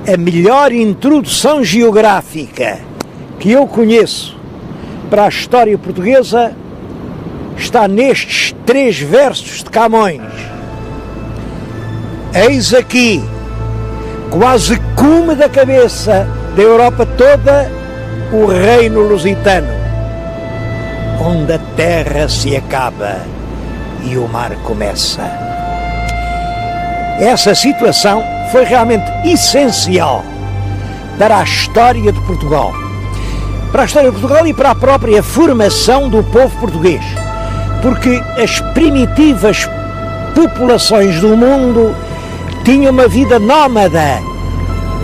A melhor introdução geográfica que eu conheço para a história portuguesa está nestes 3 versos de Camões. Eis aqui, quase cume da cabeça da Europa toda, o reino lusitano, onde a terra se acaba e o mar começa. Essa situação foi realmente essencial para a história de Portugal. Para a história de Portugal e para a própria formação do povo português. Porque as primitivas populações do mundo tinham uma vida nómada,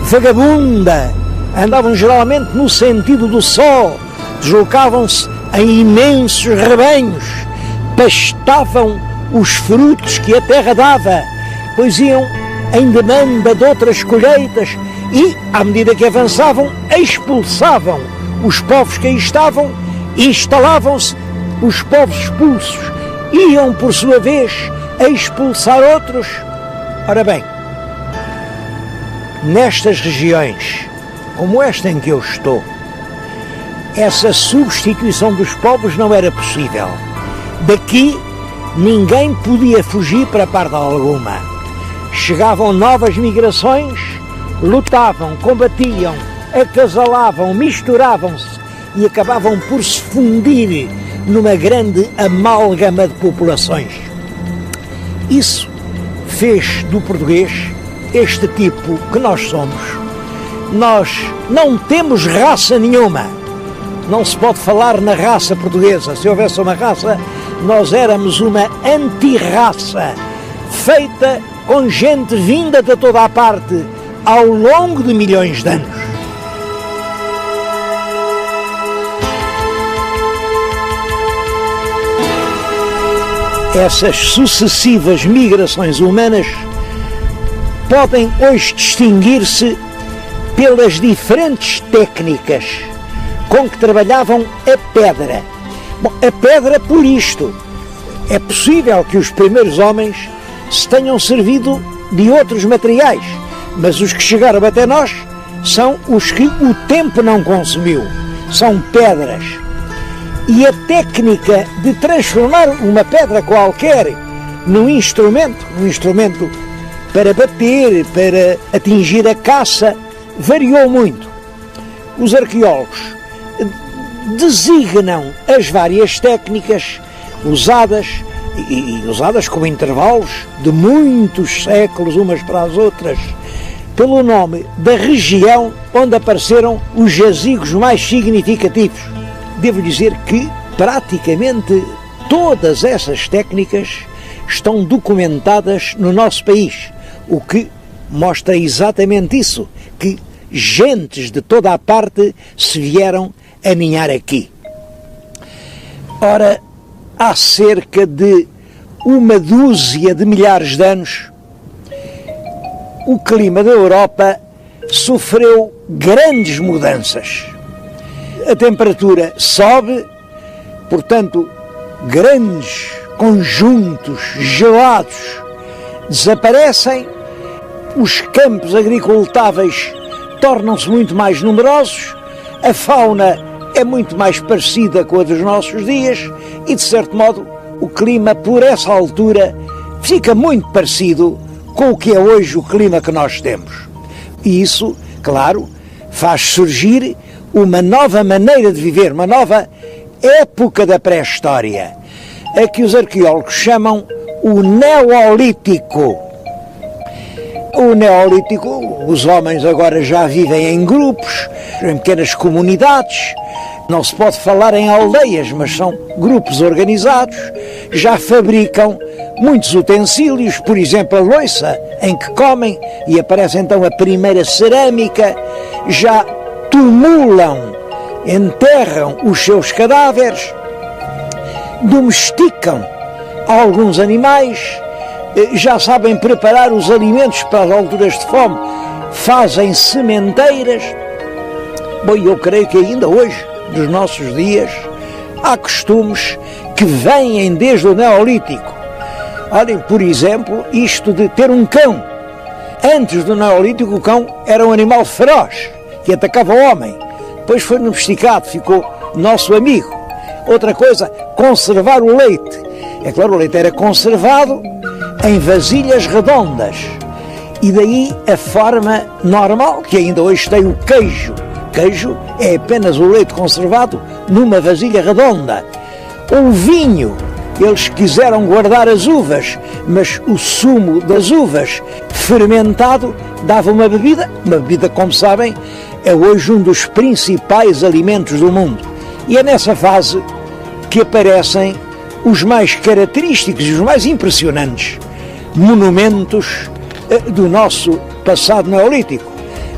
vagabunda, andavam geralmente no sentido do sol, deslocavam-se em imensos rebanhos, pastavam os frutos que a terra dava, pois iam em demanda de outras colheitas e, à medida que avançavam, expulsavam os povos que aí estavam e instalavam-se os povos expulsos. Iam, por sua vez, a expulsar outros. Ora bem, nestas regiões, como esta em que eu estou, essa substituição dos povos não era possível. Daqui, ninguém podia fugir para parte alguma. Chegavam novas migrações, lutavam, combatiam, acasalavam, misturavam-se e acabavam por se fundir numa grande amálgama de populações. Isso fez do português este tipo que nós somos. Nós não temos raça nenhuma. Não se pode falar na raça portuguesa. Se houvesse uma raça, nós éramos uma antirraça, feita com gente vinda de toda a parte ao longo de milhões de anos. Essas sucessivas migrações humanas podem hoje distinguir-se pelas diferentes técnicas com que trabalhavam a pedra. Bom, a pedra por isto. É possível que os primeiros homens se tenham servido de outros materiais, mas os que chegaram até nós são os que o tempo não consumiu. São pedras. E a técnica de transformar uma pedra qualquer num instrumento para bater, para atingir a caça, variou muito. Os arqueólogos designam as várias técnicas usadas, e usadas com intervalos de muitos séculos umas para as outras, pelo nome da região onde apareceram os jazigos mais significativos. Devo dizer que praticamente todas essas técnicas estão documentadas no nosso país, o que mostra exatamente isso, que gentes de toda a parte se vieram aninhar aqui. Ora, há cerca de 1 de milhares de anos, o clima da Europa sofreu grandes mudanças. A temperatura sobe, portanto, grandes conjuntos gelados desaparecem, os campos agricultáveis tornam-se muito mais numerosos, a fauna é muito mais parecida com a dos nossos dias e, de certo modo, o clima, por essa altura, fica muito parecido com o que é hoje o clima que nós temos. E isso, claro, faz surgir uma nova maneira de viver, uma nova época da pré-história, a que os arqueólogos chamam o Neolítico. O Neolítico, os homens agora já vivem em grupos, em pequenas comunidades, não se pode falar em aldeias, mas são grupos organizados, já fabricam muitos utensílios, por exemplo a louça em que comem, e aparece então a primeira cerâmica, já tumulam, enterram os seus cadáveres, domesticam alguns animais, já sabem preparar os alimentos para as alturas de fome, fazem sementeiras. Bom, eu creio que ainda hoje, nos nossos dias, há costumes que vêm desde o Neolítico. Olhem, por exemplo, isto de ter um cão. Antes do Neolítico, o cão era um animal feroz, que atacava o homem. Depois foi domesticado, ficou nosso amigo. Outra coisa, conservar o leite. É claro, o leite era conservado em vasilhas redondas. E daí a forma normal, que ainda hoje tem o queijo. Queijo é apenas o leite conservado numa vasilha redonda. O vinho, eles quiseram guardar as uvas, mas o sumo das uvas fermentado dava uma bebida, como sabem, é hoje um dos principais alimentos do mundo. E é nessa fase que aparecem os mais característicos e os mais impressionantes monumentos do nosso passado neolítico,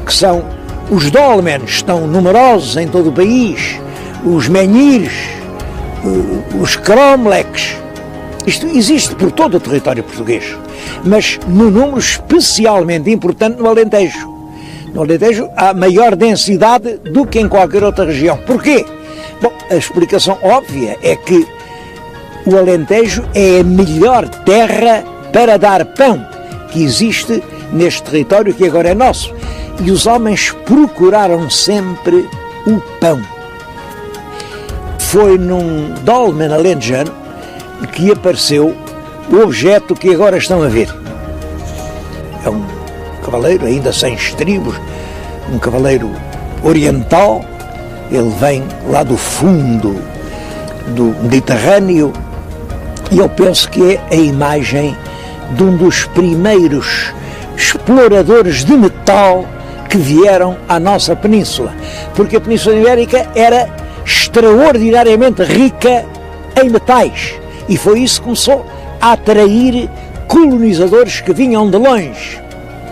que são os dólmenes, estão numerosos em todo o país, os menhires, os cromlechs. Isto existe por todo o território português, mas num número especialmente importante no Alentejo. No Alentejo há maior densidade do que em qualquer outra região. Porquê? Bom, a explicação óbvia é que o Alentejo é a melhor terra para dar pão que existe neste território que agora é nosso. E os homens procuraram sempre o pão. Foi num dolmen alentejano que apareceu o objeto que agora estão a ver. É um cavaleiro ainda sem estribos, um cavaleiro oriental. Ele vem lá do fundo do Mediterrâneo e eu penso que é a imagem de um dos primeiros exploradores de metal que vieram à nossa península, porque a Península Ibérica era extraordinariamente rica em metais e foi isso que começou a atrair colonizadores que vinham de longe.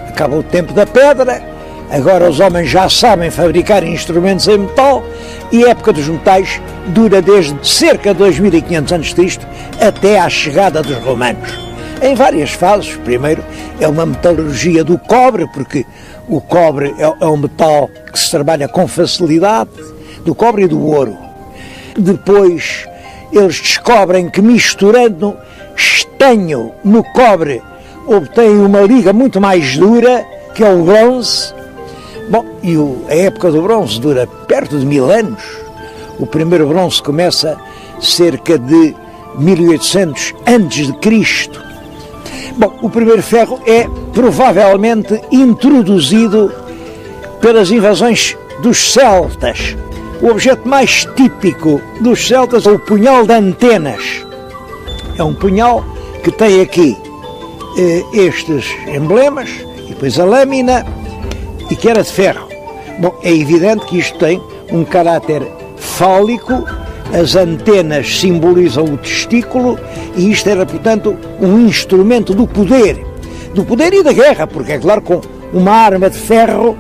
Acabou o tempo da pedra, agora os homens já sabem fabricar instrumentos em metal e a época dos metais dura desde cerca de 2500 a.C. até à chegada dos romanos. Em várias fases. Primeiro é uma metalurgia do cobre, porque o cobre é um metal que se trabalha com facilidade, do cobre e do ouro. Depois eles descobrem que misturando estanho no cobre obtêm uma liga muito mais dura, que é o bronze. Bom, e a época do bronze dura perto de 1000 anos. O primeiro bronze começa cerca de 1800 a.C. Bom, o primeiro ferro é provavelmente introduzido pelas invasões dos celtas. O objeto mais típico dos celtas é o punhal de antenas. É um punhal que tem aqui estes emblemas e depois a lâmina e que era de ferro. Bom, é evidente que isto tem um caráter fálico. As antenas simbolizam o testículo e isto era, portanto, um instrumento do poder e da guerra, porque é claro, com uma arma de ferro,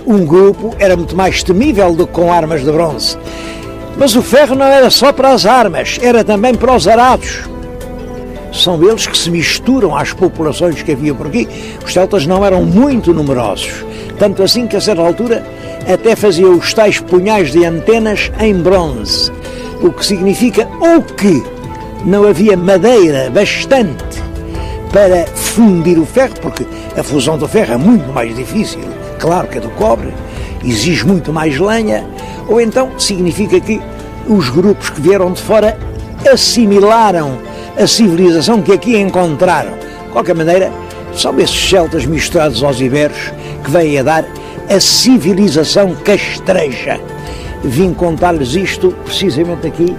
um grupo era muito mais temível do que com armas de bronze. Mas o ferro não era só para as armas, era também para os arados. São eles que se misturam às populações que havia por aqui. Os celtas não eram muito numerosos, tanto assim que a certa altura até faziam os tais punhais de antenas em bronze, o que significa ou que não havia madeira bastante para fundir o ferro, porque a fusão do ferro é muito mais difícil, claro que a do cobre, exige muito mais lenha, ou então significa que os grupos que vieram de fora assimilaram a civilização que aqui encontraram. De qualquer maneira, são esses celtas misturados aos iberos que vêm a dar a civilização castreja. Vim contar-lhes isto precisamente aqui,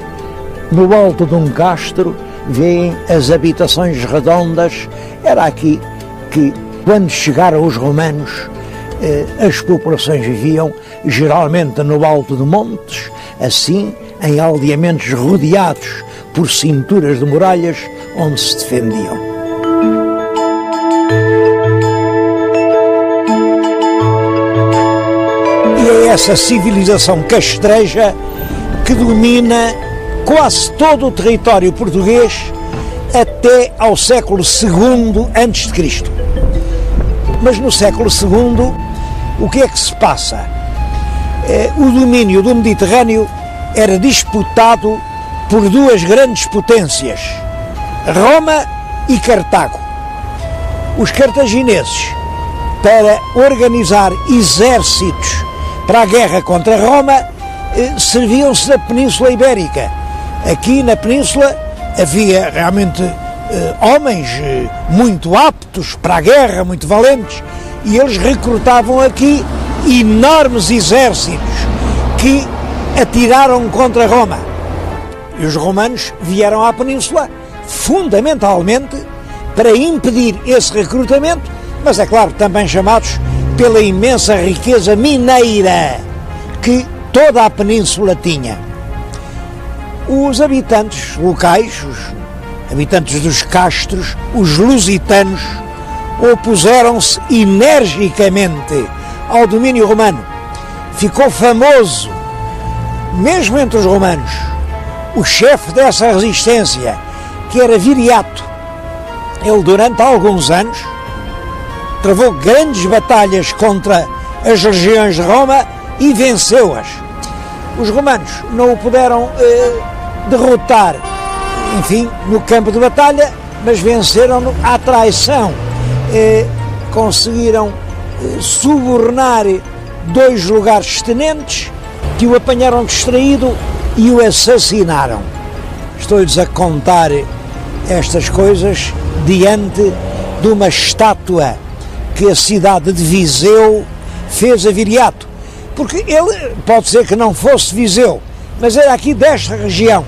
no alto de um castro, veem as habitações redondas. Era aqui que, quando chegaram os romanos, as populações viviam geralmente no alto de montes, assim, em aldeamentos rodeados por cinturas de muralhas onde se defendiam. E é essa civilização castreja que domina quase todo o território português até ao século II a.C. Mas no século II, o que é que se passa? O domínio do Mediterrâneo era disputado por duas grandes potências, Roma e Cartago. Os cartagineses para organizar exércitos para a guerra contra Roma, serviam-se da Península Ibérica. Aqui na Península havia realmente homens muito aptos para a guerra, muito valentes, e eles recrutavam aqui enormes exércitos que atiraram contra Roma. E os romanos vieram à Península fundamentalmente para impedir esse recrutamento, mas é claro, também chamados pela imensa riqueza mineira que toda a Península tinha. Os habitantes locais, os habitantes dos castros, os lusitanos, opuseram-se energicamente ao domínio romano. Ficou famoso, mesmo entre os romanos, o chefe dessa resistência, que era Viriato. Ele, durante alguns anos, travou grandes batalhas contra as legiões de Roma e venceu-as. Os romanos não o puderam derrotar, enfim, no campo de batalha, mas venceram-no à traição. Conseguiram subornar 2 lugares tenentes que o apanharam distraído e o assassinaram. Estou-lhes a contar estas coisas diante de uma estátua que a cidade de Viseu fez a Viriato, porque ele pode ser que não fosse Viseu, mas era aqui desta região,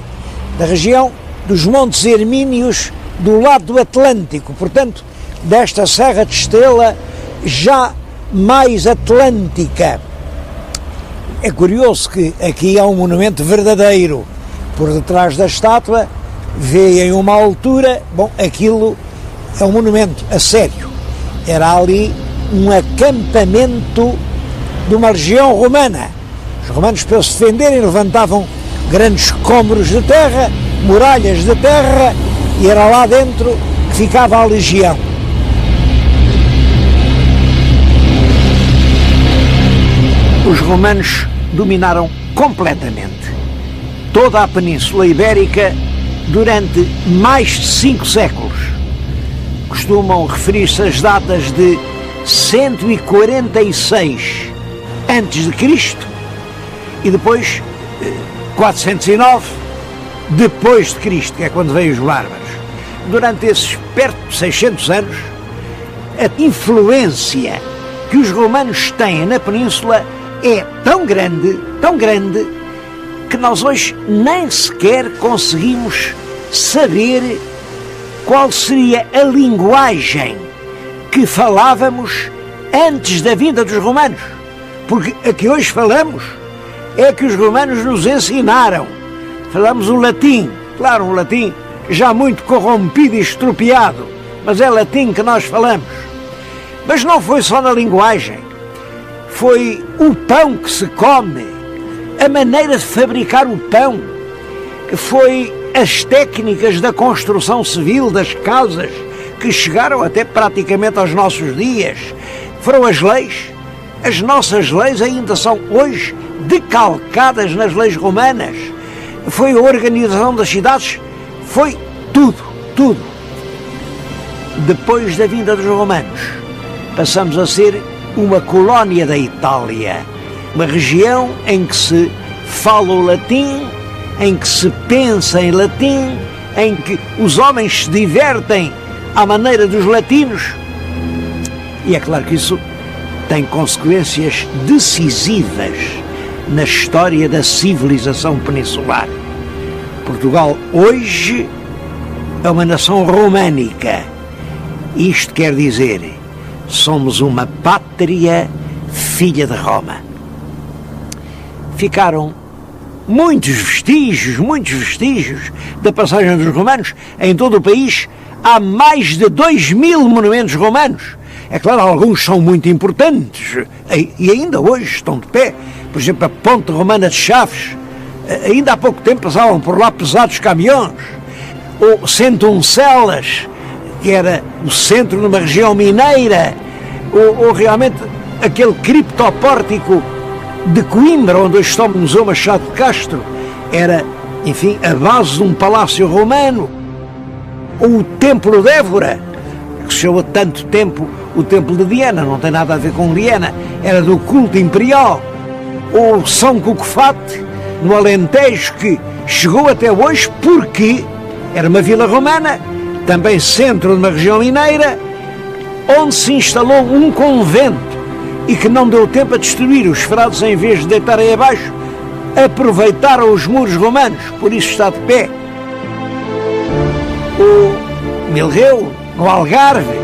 da região dos Montes Hermínios, do lado do Atlântico, portanto, desta Serra de Estrela já mais atlântica. É curioso que aqui há um monumento verdadeiro, por detrás da estátua, vê em uma altura, bom, aquilo é um monumento a sério. Era ali um acampamento de uma legião romana. Os romanos, para se defenderem, levantavam grandes cômoros de terra, muralhas de terra, e era lá dentro que ficava a legião. Os romanos dominaram completamente toda a Península Ibérica durante mais de 5 séculos. Costumam referir-se as datas de 146 a.C. e depois 409 depois de Cristo, que é quando veio os bárbaros. Durante esses perto de 600 anos, a influência que os romanos têm na Península é tão grande, que nós hoje nem sequer conseguimos saber qual seria a linguagem que falávamos antes da vinda dos romanos. Porque a que hoje falamos é que os romanos nos ensinaram. Falamos o latim, claro, um latim já muito corrompido e estropiado, mas é latim que nós falamos. Mas não foi só na linguagem. Foi o pão que se come, a maneira de fabricar o pão, foi as técnicas da construção civil das casas, que chegaram até praticamente aos nossos dias, foram as leis. As nossas leis ainda são hoje decalcadas nas leis romanas. Foi a organização das cidades, foi tudo. Depois da vinda dos romanos, passamos a ser uma colónia da Itália, uma região em que se fala o latim, em que se pensa em latim, em que os homens se divertem à maneira dos latinos. E é claro que isso tem consequências decisivas na história da civilização peninsular. Portugal hoje é uma nação românica. Isto quer dizer, somos uma pátria filha de Roma. Ficaram muitos vestígios da passagem dos romanos em todo o país. Há mais de 2.000 monumentos romanos. É claro, alguns são muito importantes e ainda hoje estão de pé. Por exemplo, a Ponte Romana de Chaves. Ainda há pouco tempo passavam por lá pesados caminhões. Ou Centuncelas, que era o centro de uma região mineira, ou realmente aquele criptopórtico de Coimbra, onde hoje está o Museu Machado de Castro, era, enfim, a base de um palácio romano, ou o Templo de Évora. que se chamou tanto tempo o Templo de Diana, não tem nada a ver com Diana, era do culto imperial. Ou São Cucufate, no Alentejo, que chegou até hoje porque era uma vila romana, também centro de uma região mineira, onde se instalou um convento e que não deu tempo a destruir. Os frades, em vez de deitarem abaixo, aproveitaram os muros romanos, por isso está de pé. O Milreu, no Algarve.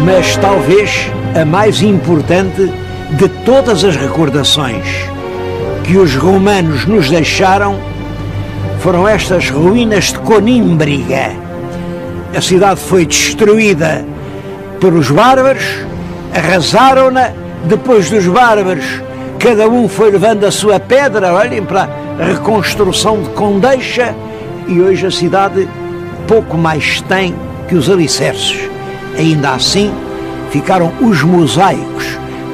Mas talvez a mais importante de todas as recordações que os romanos nos deixaram foram estas ruínas de Conímbriga. A cidade foi destruída pelos bárbaros, arrasaram-na. Depois dos bárbaros, cada um foi levando a sua pedra, olhem, para a reconstrução de Condeixa, e hoje a cidade pouco mais tem que os alicerces. Ainda assim, ficaram os mosaicos,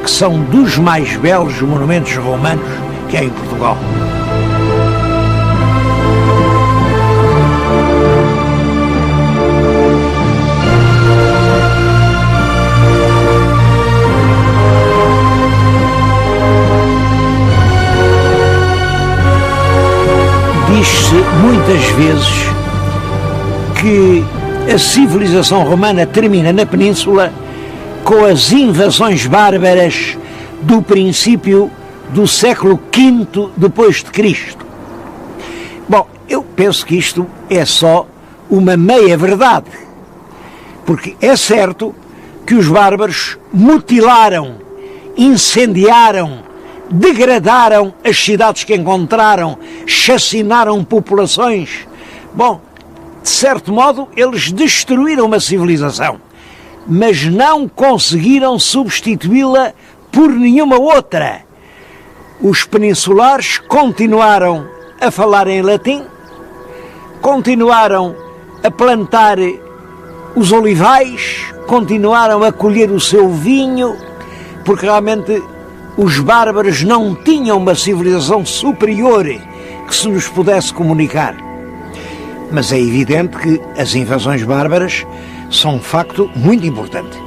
que são dos mais belos monumentos romanos que há em Portugal. Diz-se muitas vezes que a civilização romana termina na Península com as invasões bárbaras do princípio do século V depois de Cristo. Bom, eu penso que isto é só uma meia-verdade, porque é certo que os bárbaros mutilaram, incendiaram, degradaram as cidades que encontraram, chacinaram populações. Bom, de certo modo, eles destruíram uma civilização, mas não conseguiram substituí-la por nenhuma outra. Os peninsulares continuaram a falar em latim, continuaram a plantar os olivais, continuaram a colher o seu vinho, porque realmente os bárbaros não tinham uma civilização superior que se nos pudesse comunicar. Mas é evidente que as invasões bárbaras são um facto muito importante.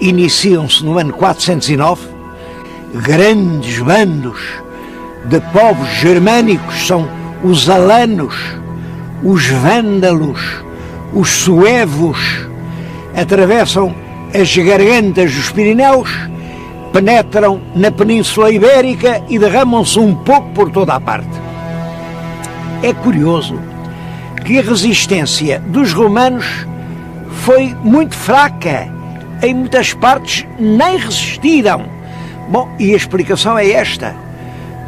Iniciam-se no ano 409, grandes bandos de povos germânicos, são os alanos, os vândalos, os suevos, atravessam as gargantas dos Pirineus, penetram na Península Ibérica e derramam-se um pouco por toda a parte. É curioso que a resistência dos romanos foi muito fraca. Em muitas partes nem resistiram. Bom, e a explicação é esta.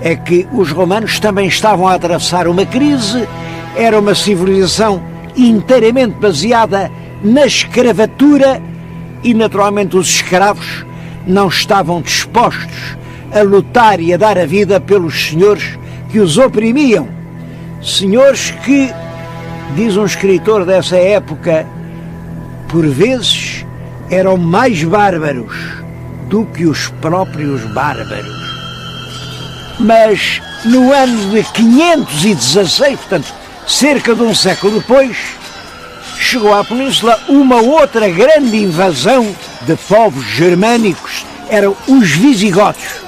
É que os romanos também estavam a atravessar uma crise, era uma civilização inteiramente baseada na escravatura e, naturalmente, os escravos não estavam dispostos a lutar e a dar a vida pelos senhores que os oprimiam. Senhores que, diz um escritor dessa época, por vezes eram mais bárbaros do que os próprios bárbaros. Mas no ano de 516, portanto, cerca de um século depois, chegou à Península uma outra grande invasão de povos germânicos, eram os visigodos.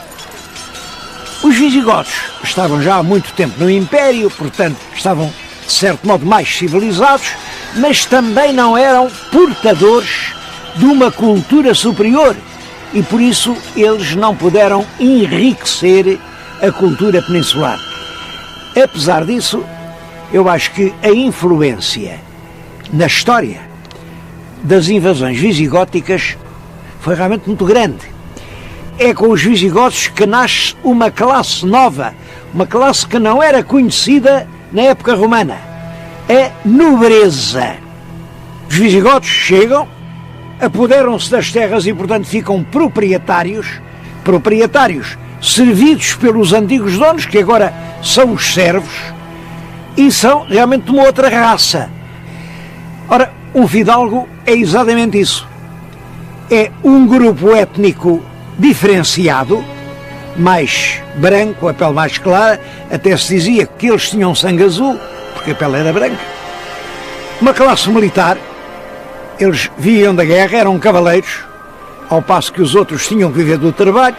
Os visigodos estavam já há muito tempo no Império, portanto, estavam, de certo modo, mais civilizados, mas também não eram portadores de uma cultura superior e, por isso, eles não puderam enriquecer a cultura peninsular. Apesar disso, eu acho que a influência na história das invasões visigóticas foi realmente muito grande. É com os visigodos que nasce uma classe nova, uma classe que não era conhecida na época romana, a nobreza. Os visigodos chegam, apoderam-se das terras e, portanto, ficam proprietários, servidos pelos antigos donos, que agora são os servos, e são realmente uma outra raça. Ora, um fidalgo é exatamente isso. É um grupo étnico diferenciado, mais branco, a pele mais clara, até se dizia que eles tinham sangue azul, porque porque a pele era branca. Uma classe militar, eles vinham da guerra, eram cavaleiros, ao passo que os outros tinham que viver do trabalho,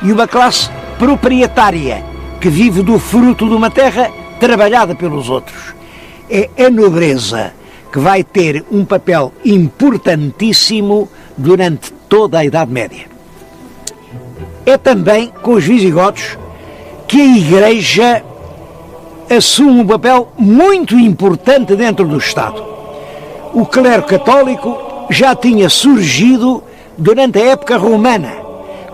e uma classe proprietária, que vive do fruto de uma terra trabalhada pelos outros. É a nobreza que vai ter um papel importantíssimo durante toda a Idade Média. É também com os visigodos que a Igreja assume um papel muito importante dentro do Estado. O clero católico já tinha surgido durante a época romana,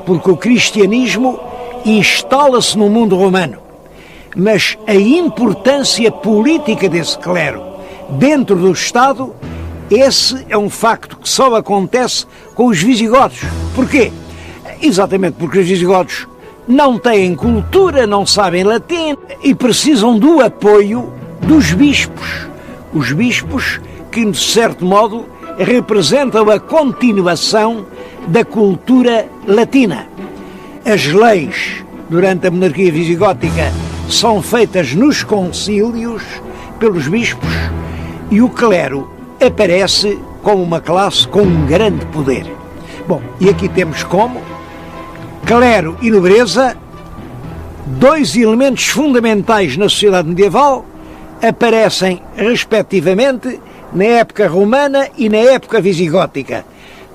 porque o cristianismo instala-se no mundo romano. Mas a importância política desse clero dentro do Estado, esse é um facto que só acontece com os visigodos. Porquê? Exatamente porque os visigodos não têm cultura, não sabem latim e precisam do apoio dos bispos. Os bispos que, de certo modo, representam a continuação da cultura latina. As leis, durante a monarquia visigótica, são feitas nos concílios pelos bispos e o clero aparece como uma classe com um grande poder. Bom, e aqui temos como clero e nobreza, dois elementos fundamentais na sociedade medieval, aparecem respectivamente na época romana e na época visigótica.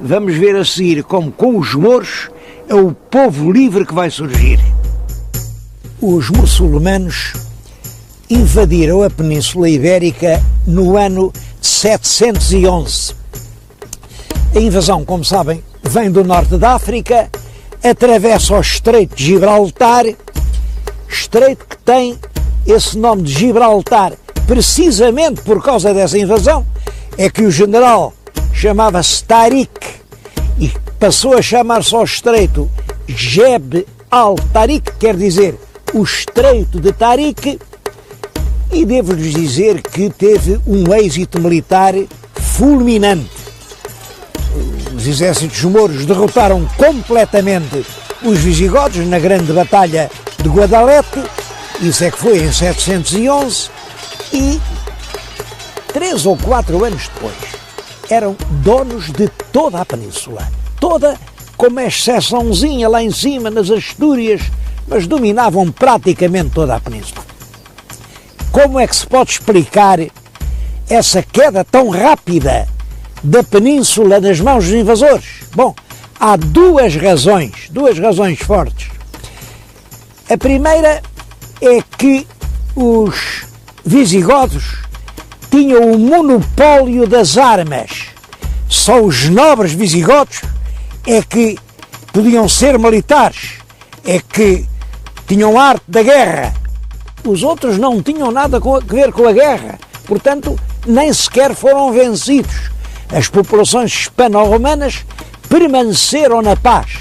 Vamos ver a seguir como com os mouros é o povo livre que vai surgir. Os muçulmanos invadiram a Península Ibérica no ano de 711. A invasão, como sabem, vem do norte da África, atravessa o Estreito de Gibraltar, estreito que tem esse nome de Gibraltar precisamente por causa dessa invasão, é que o general chamava-se Tariq e passou a chamar-se ao estreito Jeb al-Tariq, quer dizer, o Estreito de Tariq, e devo-lhes dizer que teve um êxito militar fulminante. Os exércitos mouros derrotaram completamente os visigodos na grande batalha de Guadalete, isso é que foi em 711, e 3 ou 4 anos depois eram donos de toda a península, toda com uma exceçãozinha lá em cima nas Astúrias, mas dominavam praticamente toda a península. Como é que se pode explicar essa queda tão rápida da península nas mãos dos invasores? Bom, há duas razões fortes. A primeira é que os visigodos tinham o monopólio das armas. Só os nobres visigodos é que podiam ser militares, é que tinham arte da guerra. Os outros não tinham nada a ver com a guerra, portanto, nem sequer foram vencidos. As populações hispano-romanas permaneceram na paz.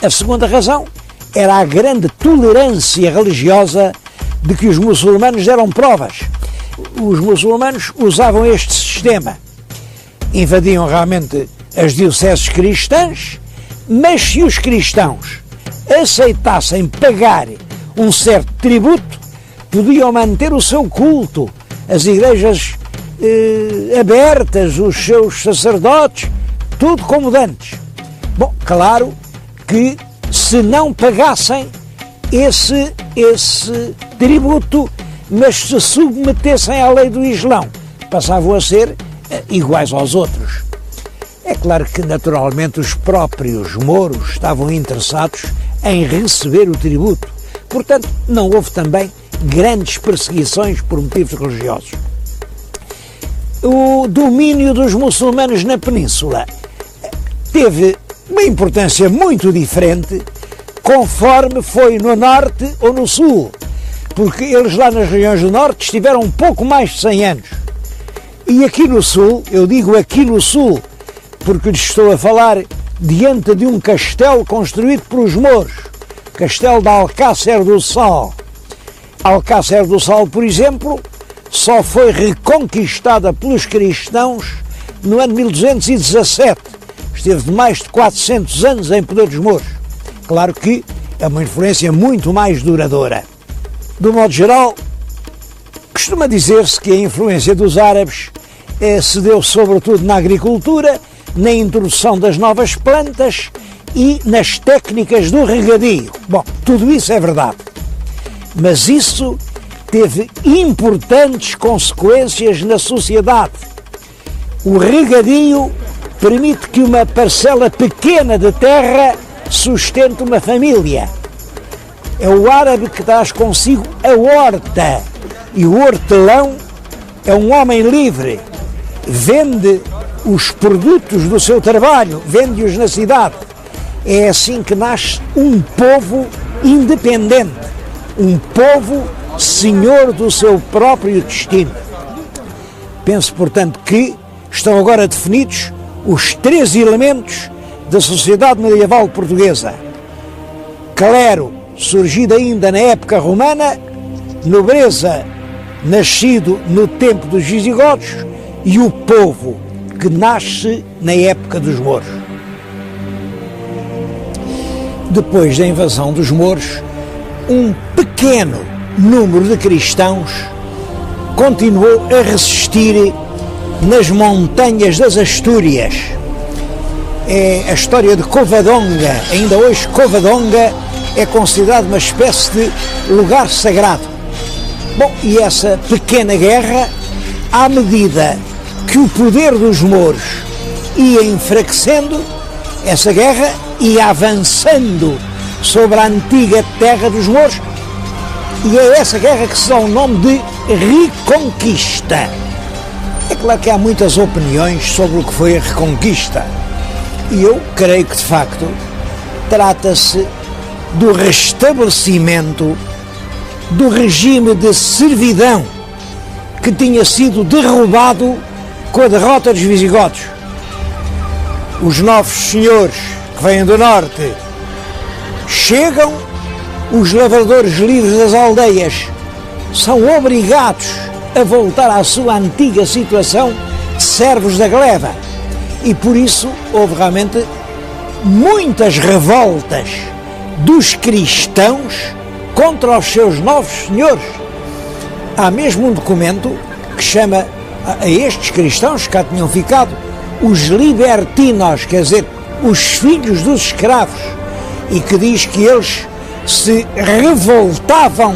A segunda razão era a grande tolerância religiosa de que os muçulmanos deram provas. Os muçulmanos usavam este sistema. Invadiam realmente as dioceses cristãs, mas se os cristãos aceitassem pagar um certo tributo, podiam manter o seu culto, as igrejas abertas, os seus sacerdotes, tudo como dantes. Bom, claro que se não pagassem esse tributo, mas se submetessem à lei do Islão, passavam a ser iguais aos outros. É claro que, naturalmente, os próprios mouros estavam interessados em receber o tributo. Portanto, não houve também grandes perseguições por motivos religiosos. O domínio dos muçulmanos na península teve uma importância muito diferente conforme foi no norte ou no sul, porque eles lá nas regiões do norte estiveram um pouco mais de 100 anos. E aqui no sul, eu digo aqui no sul, porque lhes estou a falar diante de um castelo construído pelos mouros, Castelo de Alcácer do Sal. Alcácer do Sal, por exemplo, só foi reconquistada pelos cristãos no ano 1217. Esteve de mais de 400 anos em poder dos mouros. Claro que é uma influência muito mais duradoura. Do modo geral, Costuma dizer-se que a influência dos árabes se deu sobretudo na agricultura, na introdução das novas plantas e nas técnicas do regadio. Bom, tudo isso é verdade, mas isso teve importantes consequências na sociedade. O regadio permite que uma parcela pequena de terra sustente uma família. É o árabe que traz consigo a horta, e o hortelão é um homem livre, vende os produtos do seu trabalho, vende-os na cidade. É assim que nasce um povo independente, um povo senhor do seu próprio destino. Penso, portanto, que estão agora definidos os 3 elementos da sociedade medieval portuguesa: clero, surgido ainda na época romana; nobreza, nascido no tempo dos visigodos; e o povo, que nasce na época dos mouros. Depois da invasão dos mouros, um pequeno número de cristãos continuou a resistir nas montanhas das Astúrias. É a história de Covadonga. Ainda hoje Covadonga é considerado uma espécie de lugar sagrado. Bom, e essa pequena guerra, à medida que o poder dos mouros ia enfraquecendo, essa guerra ia avançando sobre a antiga terra dos mouros, e é essa guerra que se dá o nome de Reconquista. É claro que há muitas opiniões sobre o que foi a Reconquista, e eu creio que de facto trata-se do restabelecimento do regime de servidão que tinha sido derrubado com a derrota dos visigodos. Os novos senhores que vêm do norte chegam, os lavradores livres das aldeias são obrigados a voltar à sua antiga situação de servos da gleba, e por isso houve realmente muitas revoltas dos cristãos contra os seus novos senhores. Há mesmo um documento que chama a estes cristãos que cá tinham ficado os libertinos, quer dizer, os filhos dos escravos, e que diz que eles se revoltavam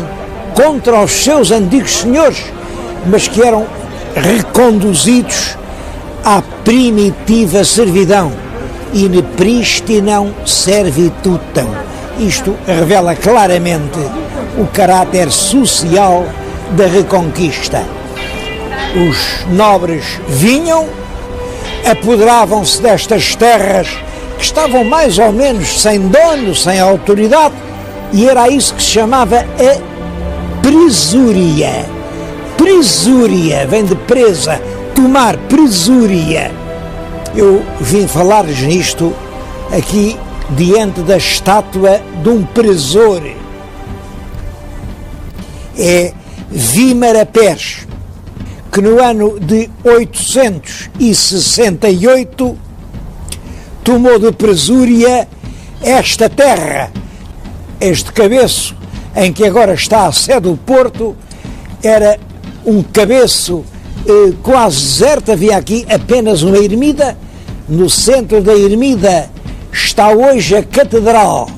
contra os seus antigos senhores, mas que eram reconduzidos à primitiva servidão, in pristinam servitutem. Isto revela claramente o caráter social da Reconquista. Os nobres vinham, apoderavam-se destas terras que estavam mais ou menos sem dono, sem autoridade, e era isso que se chamava a presúria. Presúria vem de presa, tomar, presúria. Eu vim falar-lhes nisto aqui diante da estátua de um presor. É Vímara Pérez, que no ano de 868 tomou de presúria esta terra. Este cabeço, em que agora está a sede do Porto, era um cabeço quase deserto. Havia aqui apenas uma ermida. No centro da ermida está hoje a catedral.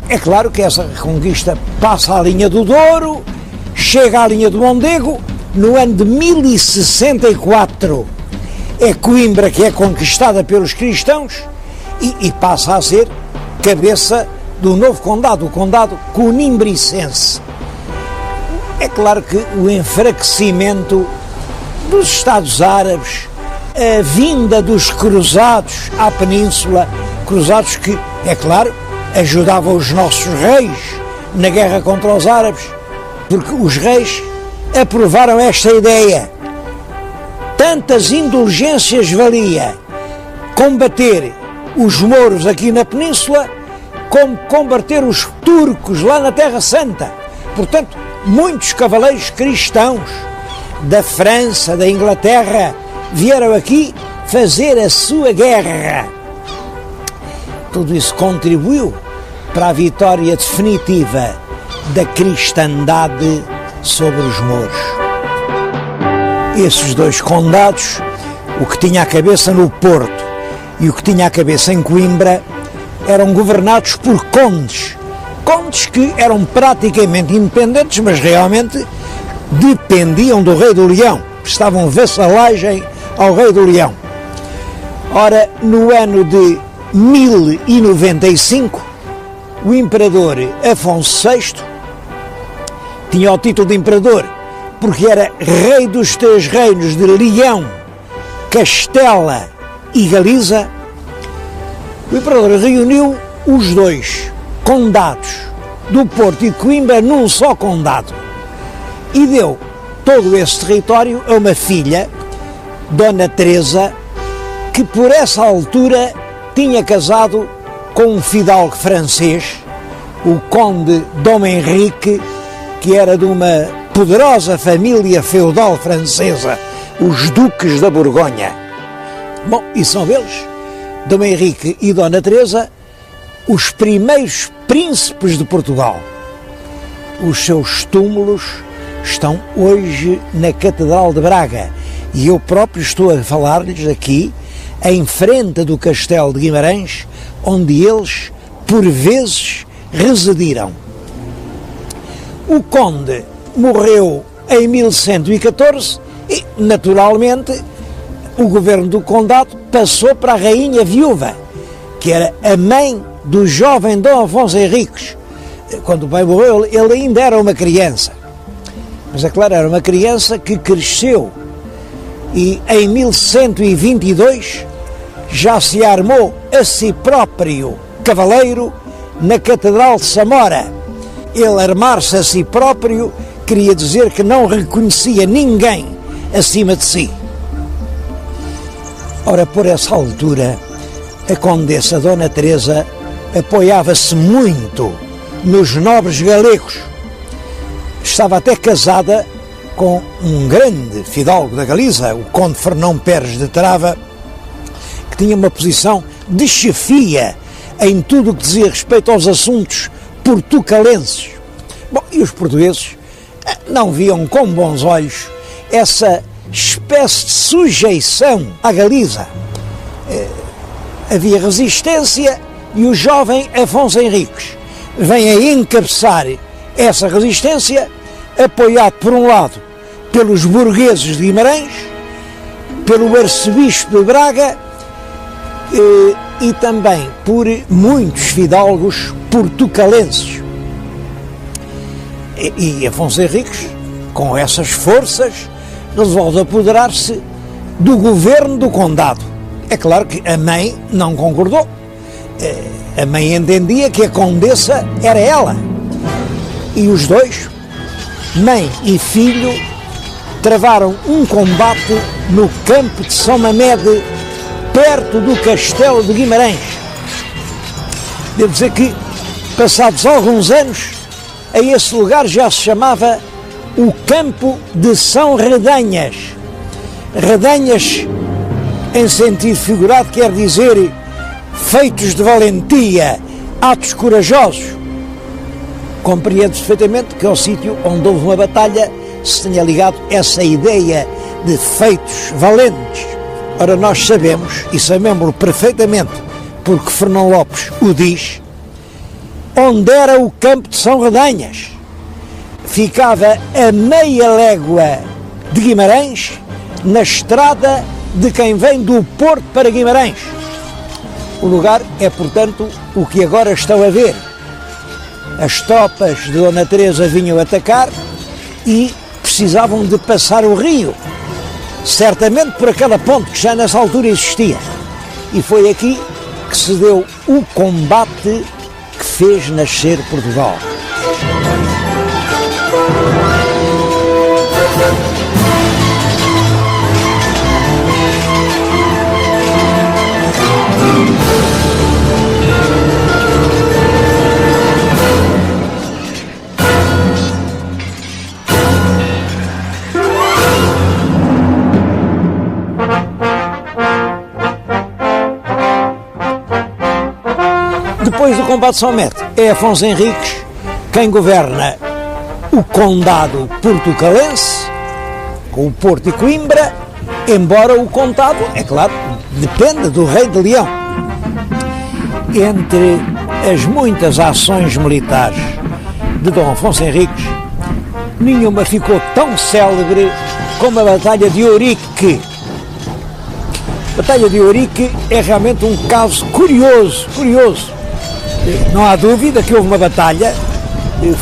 É claro que essa reconquista passa à linha do Douro, chega à linha do Mondego. No ano de 1064 é Coimbra que é conquistada pelos cristãos e passa a ser cabeça do novo condado, o condado conimbricense. É claro que o enfraquecimento dos Estados Árabes, a vinda dos cruzados à península, cruzados que, é claro, ajudavam os nossos reis na guerra contra os árabes, porque os reis aprovaram esta ideia. Tantas indulgências valia combater os mouros aqui na península, como combater os turcos lá na Terra Santa. Portanto, muitos cavaleiros cristãos da França, da Inglaterra, vieram aqui fazer a sua guerra. Tudo isso contribuiu para a vitória definitiva da cristandade sobre os mouros. Esses dois condados, o que tinha a cabeça no Porto e o que tinha a cabeça em Coimbra, eram governados por condes. Condes que eram praticamente independentes, mas realmente dependiam do rei do Leão, prestavam vassalagem ao rei do Leão. Ora, no ano de 1095, o imperador Afonso VI tinha o título de imperador porque era rei dos três reinos de Leão, Castela e Galiza. O imperador reuniu os dois condados do Porto e de Coimbra num só condado e deu todo esse território a uma filha, Dona Teresa, que por essa altura tinha casado com um fidalgo francês, o conde Dom Henrique, que era de uma poderosa família feudal francesa, os duques da Borgonha. Bom, e são eles, Dom Henrique e Dona Teresa, os primeiros príncipes de Portugal. Os seus túmulos estão hoje na Catedral de Braga e eu próprio estou a falar-lhes aqui em frente do Castelo de Guimarães, onde eles por vezes residiram. O conde morreu em 1114 e, naturalmente, o governo do condado passou para a rainha viúva, que era a mãe do jovem Dom Afonso Henriques. Quando o pai morreu, ele ainda era uma criança. Mas, é claro, era uma criança que cresceu e, em 1122, já se armou a si próprio cavaleiro na Catedral de Samora. Ele armar-se a si próprio queria dizer que não reconhecia ninguém acima de si. Ora, por essa altura, a condessa Dona Teresa apoiava-se muito nos nobres galegos. Estava até casada com um grande fidalgo da Galiza, o conde Fernão Pérez de Trava, que tinha uma posição de chefia em tudo o que dizia respeito aos assuntos portucalenses. Bom, e os portugueses não viam com bons olhos essa espécie de sujeição à Galiza. Havia resistência e o jovem Afonso Henriques vem a encabeçar essa resistência, apoiado por um lado pelos burgueses de Guimarães, pelo arcebispo de Braga e também por muitos fidalgos portucalenses. E Afonso Henriques, com essas forças, resolve apoderar-se do governo do condado. É claro que a mãe não concordou. A mãe entendia que a condessa era ela. E os dois, mãe e filho, travaram um combate no campo de São Mamede, perto do Castelo de Guimarães. Devo dizer que, passados alguns anos, a esse lugar já se chamava o Campo de São Redanhas. Redanhas, em sentido figurado, quer dizer feitos de valentia, atos corajosos. Compreendo perfeitamente que ao sítio onde houve uma batalha se tenha ligado essa ideia de feitos valentes. Ora, nós sabemos, e sabemos-lo perfeitamente, porque Fernão Lopes o diz, onde era o Campo de São Redanhas. Ficava a meia légua de Guimarães, na estrada de quem vem do Porto para Guimarães. O lugar é, portanto, o que agora estão a ver. As tropas de Dona Teresa vinham atacar e precisavam de passar o rio, certamente por aquela ponte que já nessa altura existia. E foi aqui que se deu o combate que fez nascer Portugal. Depois do combate de São Mamede, é Afonso Henriques quem governa o condado portucalense, com o Porto e Coimbra, embora o condado, é claro, dependa do rei de Leão. Entre as muitas ações militares de Dom Afonso Henriques, nenhuma ficou tão célebre como a Batalha de Ourique. A Batalha de Ourique é realmente um caso curioso. Não há dúvida que houve uma batalha,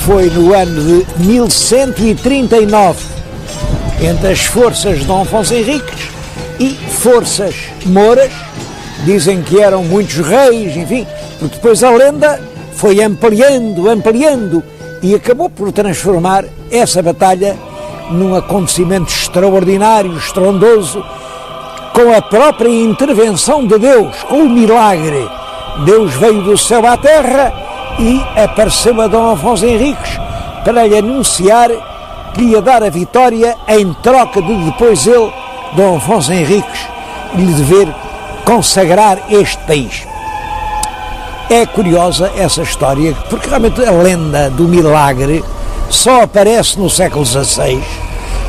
foi no ano de 1139, entre as forças de Dom Afonso Henriques e forças mouras. Dizem que eram muitos reis, enfim, porque depois a lenda foi ampliando e acabou por transformar essa batalha num acontecimento extraordinário, estrondoso, com a própria intervenção de Deus, com o milagre. Deus veio do céu à terra e apareceu a Dom Afonso Henriques para lhe anunciar que ia dar a vitória em troca de depois ele, Dom Afonso Henriques, lhe dever consagrar este país. É curiosa essa história, porque realmente a lenda do milagre só aparece no século XVI,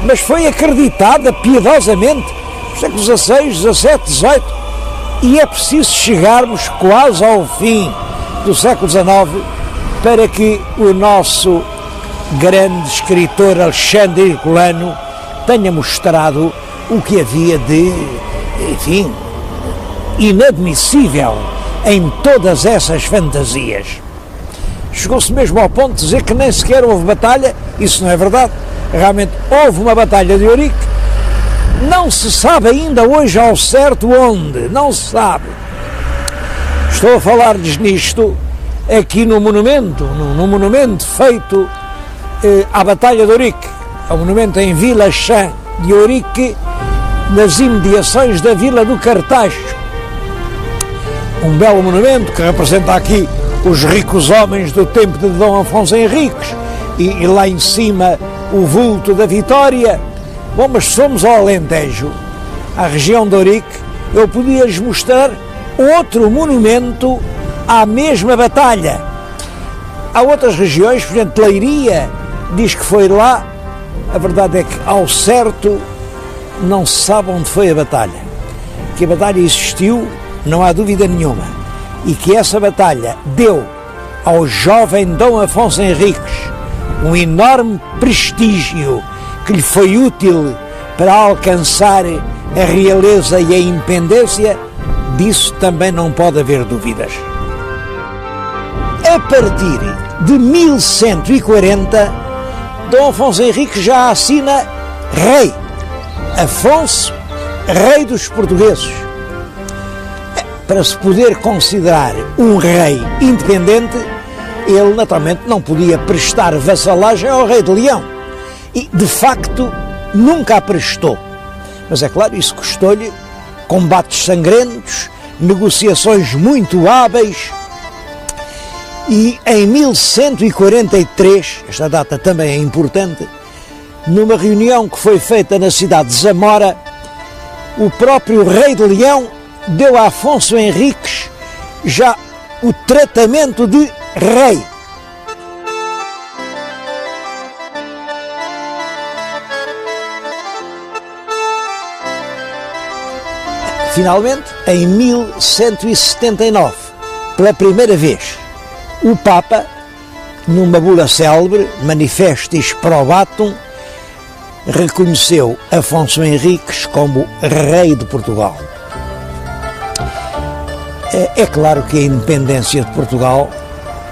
mas foi acreditada piedosamente no século XVI, XVII, XVIII, e é preciso chegarmos quase ao fim do século XIX para que o nosso grande escritor Alexandre Herculano tenha mostrado o que havia de, enfim, inadmissível em todas essas fantasias. Chegou-se mesmo ao ponto de dizer que nem sequer houve batalha. Isso não é verdade. Realmente houve uma batalha de Ourique, não se sabe ainda hoje ao certo onde, não se sabe. Estou a falar-lhes nisto aqui no monumento, no monumento feito à Batalha de Ourique, é um monumento em Vila Chã de Ourique, nas imediações da Vila do Cartacho. Um belo monumento que representa aqui os ricos homens do tempo de Dom Afonso Henriques e lá em cima o vulto da Vitória. Bom, mas se formos ao Alentejo, à região de Ourique, eu podia-lhes mostrar outro monumento à mesma batalha. Há outras regiões, por exemplo, Leiria diz que foi lá. A verdade é que, ao certo, não se sabe onde foi a batalha. Que a batalha existiu, não há dúvida nenhuma, e que essa batalha deu ao jovem Dom Afonso Henriques um enorme prestígio que lhe foi útil para alcançar a realeza e a independência, disso também não pode haver dúvidas. A partir de 1140, Dom Afonso Henriques já assina rei. Afonso, rei dos portugueses. Para se poder considerar um rei independente, ele naturalmente não podia prestar vassalagem ao rei de Leão. E, de facto, nunca a prestou. Mas é claro, isso custou-lhe combates sangrentos, negociações muito hábeis. E em 1143, esta data também é importante, numa reunião que foi feita na cidade de Zamora, o próprio rei de Leão deu a Afonso Henriques já o tratamento de rei. Finalmente, em 1179, pela primeira vez, o Papa, numa bula célebre, Manifestis Probatum, reconheceu Afonso Henriques como rei de Portugal. É claro que a independência de Portugal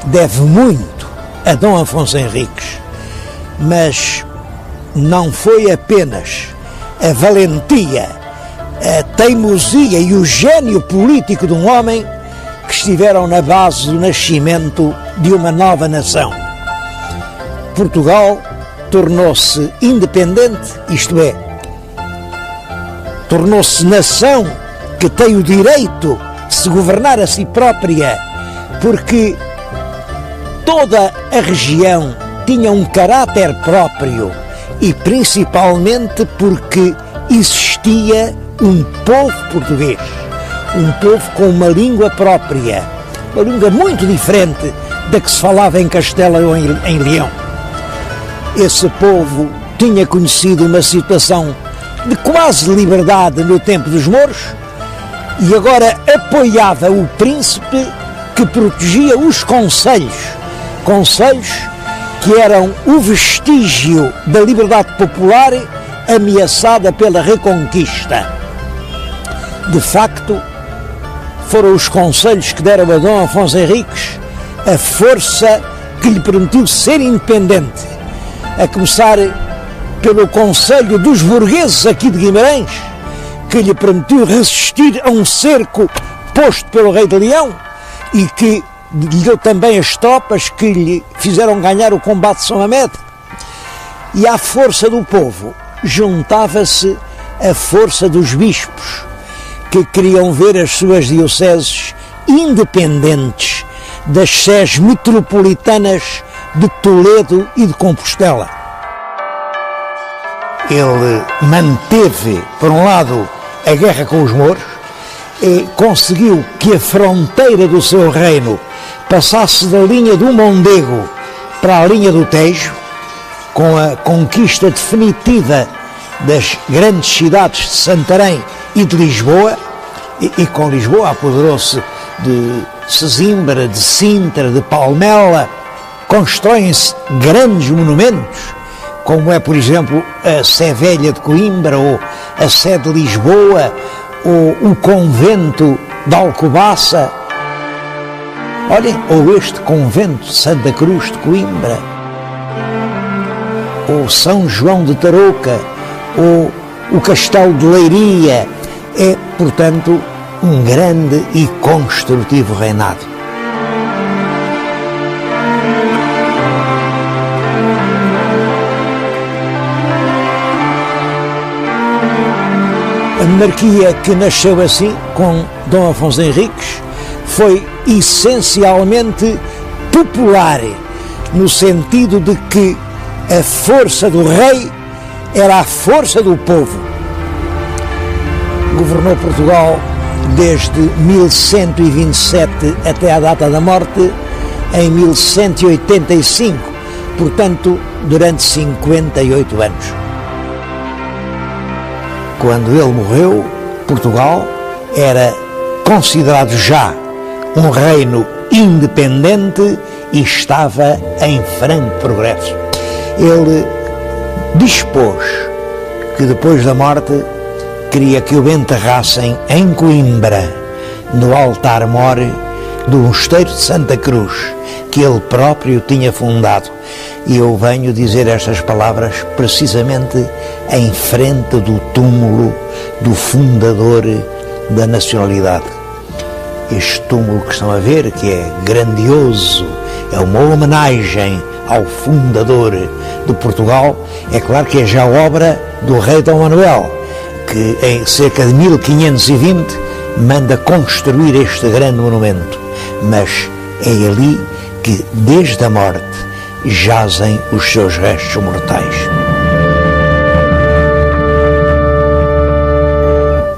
deve muito a Dom Afonso Henriques, mas não foi apenas a valentia, a teimosia e o gênio político de um homem que estiveram na base do nascimento de uma nova nação. Portugal tornou-se independente, isto é, tornou-se nação que tem o direito de se governar a si própria, porque toda a região tinha um caráter próprio e principalmente porque existia um povo português, um povo com uma língua própria, uma língua muito diferente da que se falava em Castela ou em Leão. Esse povo tinha conhecido uma situação de quase liberdade no tempo dos mouros e agora apoiava o príncipe que protegia os concelhos que eram o vestígio da liberdade popular ameaçada pela Reconquista. De facto, foram os concelhos que deram a Dom Afonso Henriques a força que lhe permitiu ser independente, a começar pelo Conselho dos Burgueses aqui de Guimarães, que lhe permitiu resistir a um cerco posto pelo Rei de Leão e que lhe deu também as tropas que lhe fizeram ganhar o combate de São Mamede. E à força do povo juntava-se a força dos bispos, que queriam ver as suas dioceses independentes das sés metropolitanas de Toledo e de Compostela. Ele manteve, por um lado, a guerra com os mouros e conseguiu que a fronteira do seu reino passasse da linha do Mondego para a linha do Tejo, com a conquista definitiva das grandes cidades de Santarém e de Lisboa, e com Lisboa apoderou-se de Sesimbra, de Sintra, de Palmela. Constroem-se grandes monumentos, como é, por exemplo, a Sé Velha de Coimbra, ou a Sé de Lisboa, ou o convento de Alcobaça. Olhem, ou este convento de Santa Cruz de Coimbra, ou São João de Tarouca, ou o Castelo de Leiria. É, portanto, um grande e construtivo reinado. A monarquia que nasceu assim, com Dom Afonso Henriques, foi essencialmente popular, no sentido de que a força do rei era a força do povo. Governou Portugal desde 1127 até à data da morte, em 1185, portanto, durante 58 anos. Quando ele morreu, Portugal era considerado já um reino independente e estava em franco progresso. Ele dispôs que depois da morte queria que o enterrassem em Coimbra, no altar-mor do Mosteiro de Santa Cruz, que ele próprio tinha fundado. E eu venho dizer estas palavras precisamente em frente do túmulo do fundador da nacionalidade. Este túmulo que estão a ver, que é grandioso, é uma homenagem ao fundador de Portugal. É claro que é já obra do rei Dom Manuel, que em cerca de 1520 manda construir este grande monumento, mas é ali que, desde a morte, jazem os seus restos mortais.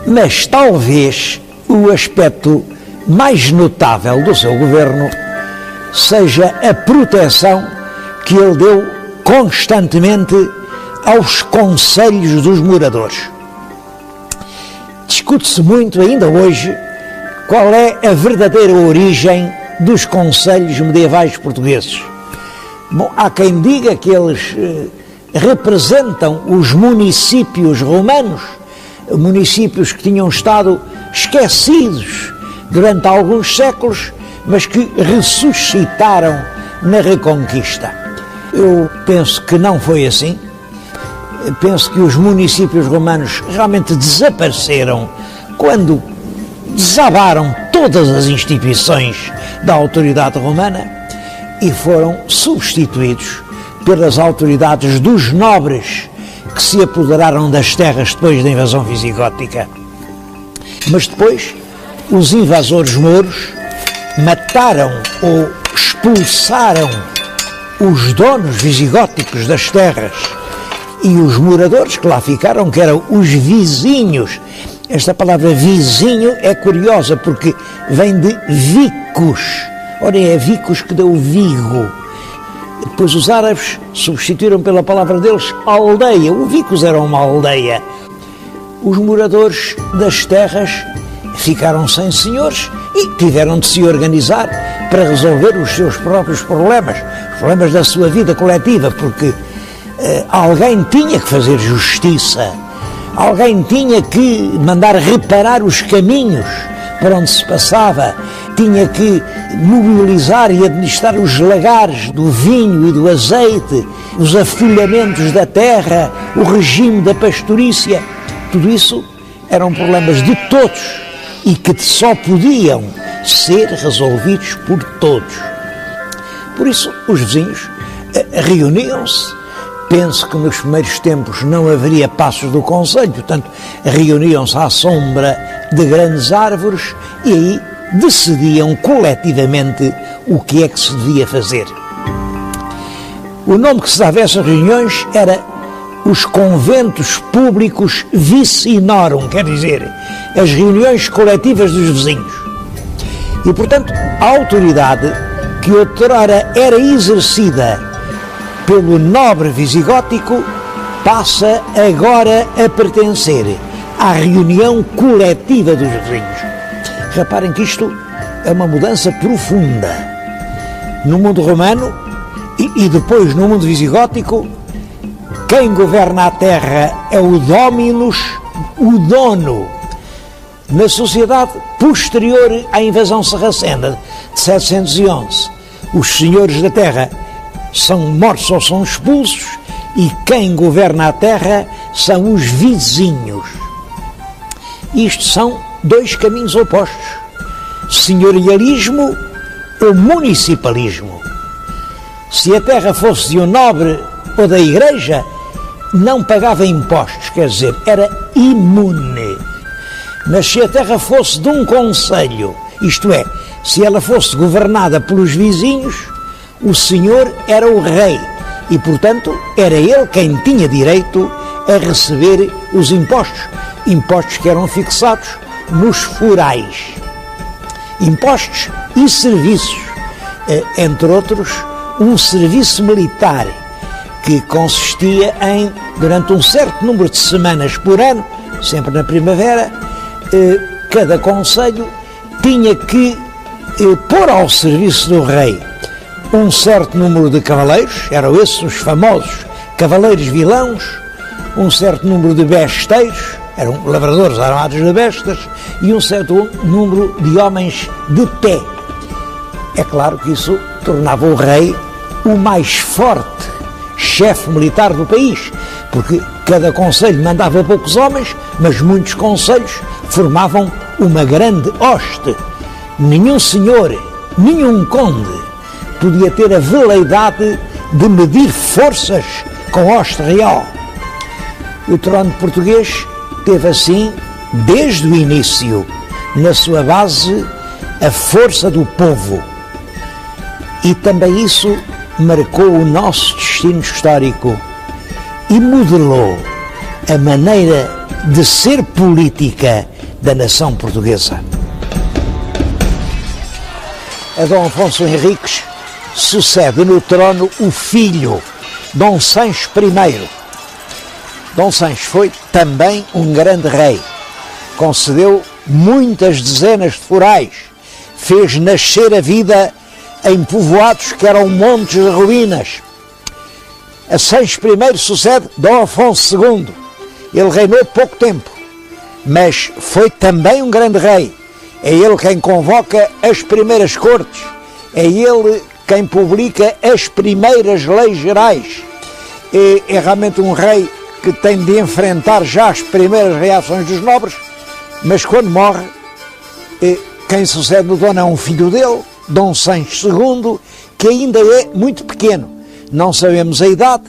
Mas talvez o aspecto mais notável do seu governo seja a proteção que ele deu constantemente aos concelhos dos moradores. Discute-se muito ainda hoje qual é a verdadeira origem dos concelhos medievais portugueses. Bom, há quem diga que eles representam os municípios romanos, municípios que tinham estado esquecidos durante alguns séculos, mas que ressuscitaram na Reconquista. Eu penso que não foi assim. Penso que os municípios romanos realmente desapareceram quando desabaram todas as instituições da autoridade romana e foram substituídos pelas autoridades dos nobres que se apoderaram das terras depois da invasão visigótica. Mas depois, os invasores mouros mataram ou expulsaram os donos visigóticos das terras e os moradores que lá ficaram, que eram os vizinhos. Esta palavra vizinho é curiosa porque vem de vicus. Ora, é vicus que deu Vigo. depois os árabes substituíram pela palavra deles aldeia. O vicus era uma aldeia. Os moradores das terras ficaram sem senhores e tiveram de se organizar para resolver os seus próprios problemas, os problemas da sua vida coletiva, porque alguém tinha que fazer justiça, alguém tinha que mandar reparar os caminhos por onde se passava, tinha que mobilizar e administrar os lagares do vinho e do azeite, os afolhamentos da terra, o regime da pastorícia. Tudo isso eram problemas de todos e que só podiam ser resolvidos por todos. Por isso, os vizinhos reuniam-se. Penso que nos primeiros tempos não haveria passos do concelho, portanto, reuniam-se à sombra de grandes árvores e aí decidiam coletivamente o que é que se devia fazer. O nome que se dava a essas reuniões era os conventos públicos vicinorum, quer dizer, as reuniões coletivas dos vizinhos. E, portanto, a autoridade que outrora era exercida pelo nobre visigótico passa agora a pertencer à reunião coletiva dos vizinhos. Reparem que isto é uma mudança profunda. No mundo romano e depois no mundo visigótico, quem governa a terra é o dominus, o dono. Na sociedade posterior à invasão sarracena de 711, os senhores da terra são mortos ou são expulsos e quem governa a terra são os vizinhos. Isto são dois caminhos opostos: senhorialismo ou municipalismo. Se a terra fosse de um nobre ou da igreja, não pagava impostos, quer dizer, era imune. Mas se a terra fosse de um concelho, isto é, se ela fosse governada pelos vizinhos, o senhor era o rei e, portanto, era ele quem tinha direito a receber os impostos. Impostos que eram fixados nos forais. Impostos e serviços, entre outros, um serviço militar que consistia em, durante um certo número de semanas por ano, sempre na primavera, cada concelho tinha que pôr ao serviço do rei um certo número de cavaleiros, eram esses os famosos cavaleiros vilãos, um certo número de besteiros, eram lavradores armados de bestas, e um certo número de homens de pé. É claro que isso tornava o rei o mais forte chefe militar do país, porque cada concelho mandava poucos homens, mas muitos concelhos formavam uma grande hoste. Nenhum senhor, nenhum conde podia ter a veleidade de medir forças com hoste real. O trono português teve assim, desde o início, na sua base, a força do povo. E também isso marcou o nosso destino histórico e modelou a maneira de ser política da nação portuguesa. A Dom Afonso Henriques sucede no trono o filho, Dom Sancho I. Dom Sancho foi também um grande rei, concedeu muitas dezenas de forais, fez nascer a vida em povoados que eram montes de ruínas. A Sancho I sucede Dom Afonso II. Ele reinou pouco tempo, mas foi também um grande rei. É ele quem convoca as primeiras cortes, é ele quem publica as primeiras leis gerais. É realmente um rei que tem de enfrentar já as primeiras reações dos nobres, mas quando morre, quem sucede no trono é um filho dele, Dom Sancho II, que ainda é muito pequeno. Não sabemos a idade,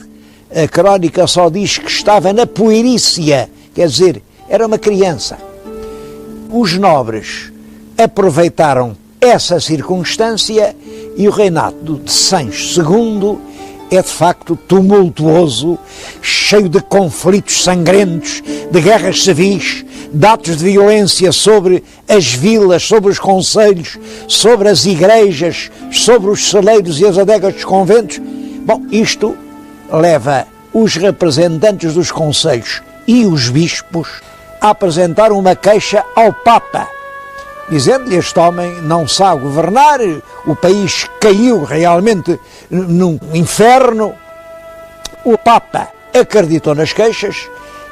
a crónica só diz que estava na puerícia, quer dizer, era uma criança. Os nobres aproveitaram essa circunstância e o reinado de Sancho II é de facto tumultuoso, cheio de conflitos sangrentos, de guerras civis, de atos de violência sobre as vilas, sobre os concelhos, sobre as igrejas, sobre os celeiros e as adegas dos conventos. Bom, isto leva os representantes dos concelhos e os bispos a apresentar uma queixa ao Papa, dizendo-lhe: este homem não sabe governar, o país caiu realmente num inferno. O Papa acreditou nas queixas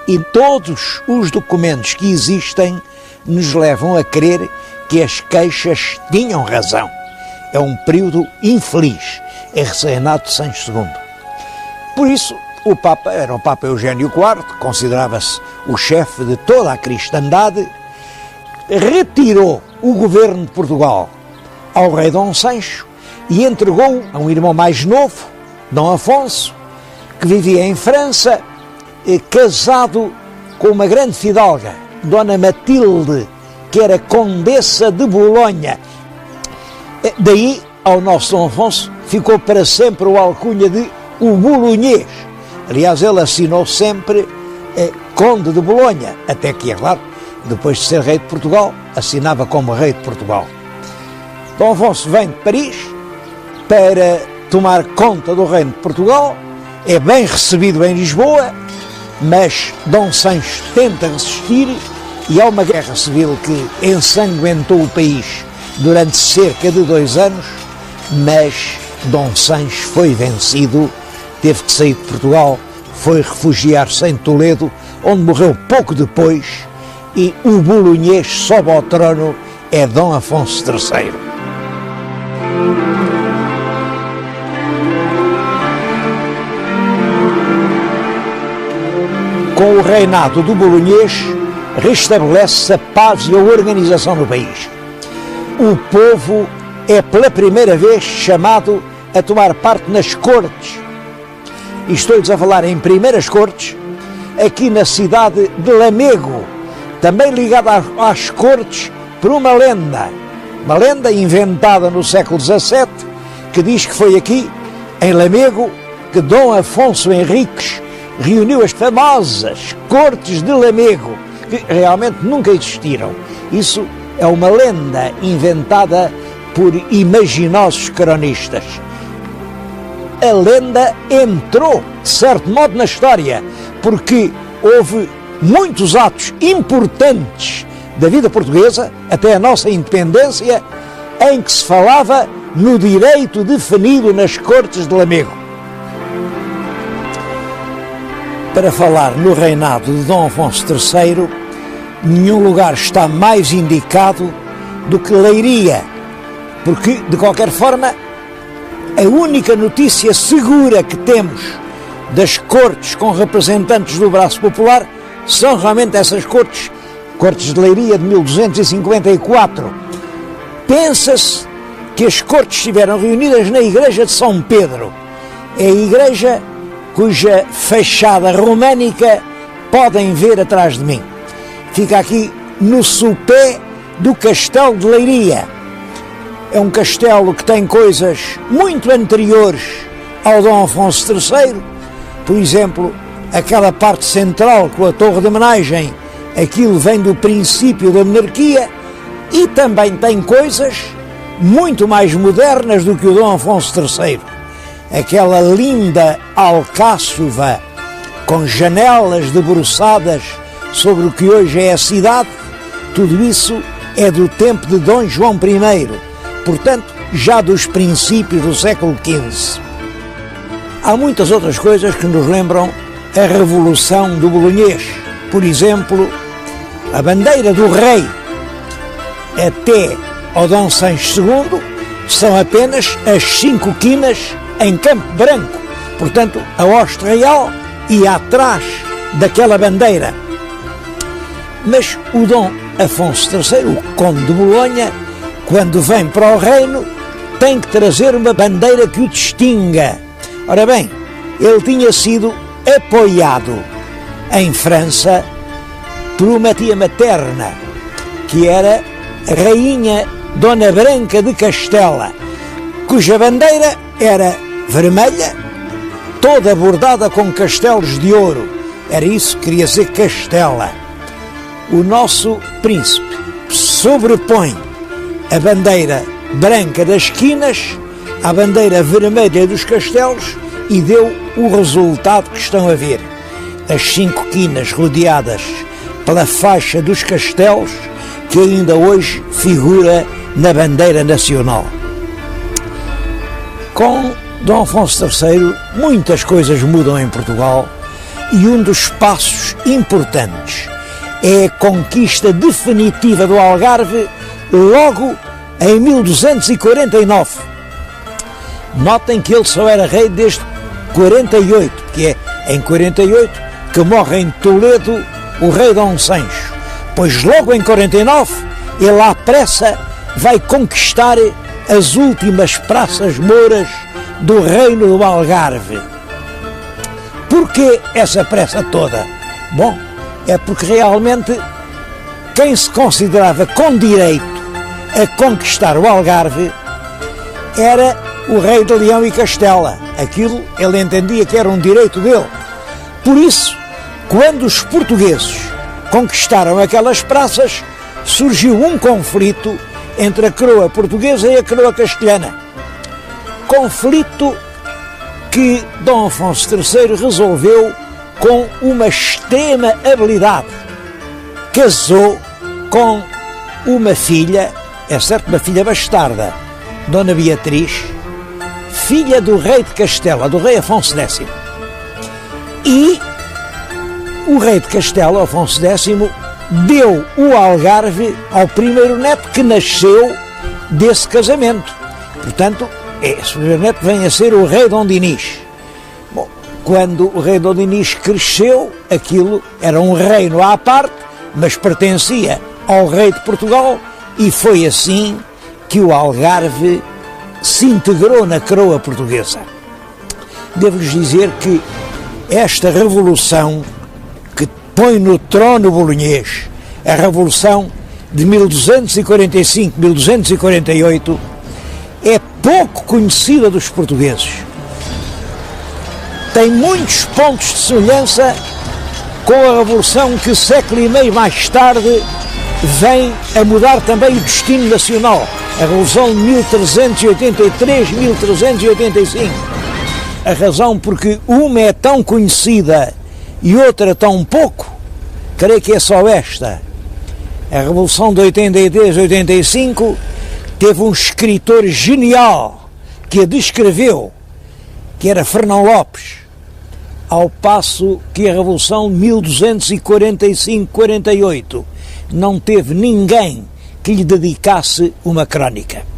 e todos os documentos que existem nos levam a crer que as queixas tinham razão. É um período infeliz, é reinado de Sancho II. Por isso, o Papa era o Papa Eugênio IV, considerava-se o chefe de toda a cristandade, retirou o governo de Portugal ao rei Dom Sancho e entregou a um irmão mais novo, Dom Afonso, que vivia em França, casado com uma grande fidalga, Dona Matilde, que era condessa de Bolonha. Daí, ao nosso Dom Afonso, ficou para sempre o alcunha de o Bolonhês. Aliás, ele assinou sempre Conde de Bolonha, até que, é claro, depois de ser rei de Portugal, assinava como rei de Portugal. Dom Afonso vem de Paris para tomar conta do reino de Portugal, é bem recebido em Lisboa, mas Dom Sancho tenta resistir e há uma guerra civil que ensanguentou o país durante cerca de 2 anos, mas Dom Sancho foi vencido, teve que sair de Portugal, foi refugiar-se em Toledo, onde morreu pouco depois, e o bolonhês sobe ao trono é Dom Afonso III. Com o reinado do bolonhês, restabelece-se a paz e a organização no país. O povo é pela primeira vez chamado a tomar parte nas cortes. E estou-lhes a falar em primeiras cortes, aqui na cidade de Lamego, também ligada às cortes por uma lenda inventada no século XVII, que diz que foi aqui, em Lamego, que Dom Afonso Henriques reuniu as famosas cortes de Lamego, que realmente nunca existiram. Isso é uma lenda inventada por imaginosos cronistas. A lenda entrou, de certo modo, na história, porque houve muitos atos importantes da vida portuguesa, até a nossa independência, em que se falava no direito definido nas cortes de Lamego. Para falar no reinado de Dom Afonso III, nenhum lugar está mais indicado do que Leiria, porque, de qualquer forma, a única notícia segura que temos das cortes com representantes do braço popular são realmente essas cortes de Leiria de 1254. Pensa-se que as cortes estiveram reunidas na igreja de São Pedro, é a igreja cuja fachada românica podem ver atrás de mim. Fica aqui no sopé do Castelo de Leiria. É um castelo que tem coisas muito anteriores ao Dom Afonso III, por exemplo, aquela parte central com a torre de homenagem, aquilo vem do princípio da monarquia, e também tem coisas muito mais modernas do que o Dom Afonso III. Aquela linda alcáçova com janelas debruçadas sobre o que hoje é a cidade, tudo isso é do tempo de Dom João I, portanto, já dos princípios do século XV. Há muitas outras coisas que nos lembram a Revolução do Bolonhês. Por exemplo, a bandeira do rei até ao Dom Sancho II são apenas as 5 quinas em Campo Branco. Portanto, a hoste real ia atrás daquela bandeira. Mas o Dom Afonso III, o Conde de Bolonha, quando vem para o reino, tem que trazer uma bandeira que o distinga. Ora bem, ele tinha sido apoiado em França por uma tia materna, que era a rainha Dona Branca de Castela, cuja bandeira era vermelha, toda bordada com castelos de ouro. Era isso que queria dizer Castela. O nosso príncipe sobrepõe a bandeira branca das quinas à bandeira vermelha dos castelos e deu o resultado que estão a ver. As 5 quinas rodeadas pela faixa dos castelos, que ainda hoje figura na bandeira nacional. Com Dom Afonso III, muitas coisas mudam em Portugal e um dos passos importantes é a conquista definitiva do Algarve logo em 1249. Notem que ele só era rei desde 48, porque é em 48 que morre em Toledo o rei Dom Sancho. Pois logo em 49 ele à pressa vai conquistar as últimas praças mouras do reino do Algarve. Porquê essa pressa toda? Bom, é porque realmente quem se considerava com direito a conquistar o Algarve era o rei de Leão e Castela. Aquilo ele entendia que era um direito dele. Por isso, quando os portugueses conquistaram aquelas praças, surgiu um conflito entre a coroa portuguesa e a coroa castelhana. Conflito que Dom Afonso III resolveu com uma extrema habilidade. Casou com uma filha, é certo, uma filha bastarda, Dona Beatriz, filha do rei de Castela, do rei Afonso X. E o rei de Castela, Afonso X, deu o Algarve ao primeiro neto que nasceu desse casamento. Portanto, esse primeiro neto vem a ser o rei Dom Dinis. Bom, quando o rei Dom Dinis cresceu, aquilo era um reino à parte, mas pertencia ao rei de Portugal, e foi assim que o Algarve se integrou na coroa portuguesa. Devo-lhes dizer que esta revolução que põe no trono bolonhês, a revolução de 1245-1248, é pouco conhecida dos portugueses. Tem muitos pontos de semelhança com a revolução que século e meio mais tarde vem a mudar também o destino nacional, a revolução de 1383-1385. A razão porque uma é tão conhecida e outra tão pouco, creio que é só esta. A revolução de 83-85 teve um escritor genial que a descreveu, que era Fernão Lopes, ao passo que a revolução de 1245-48 não teve ninguém que lhe dedicasse uma crónica.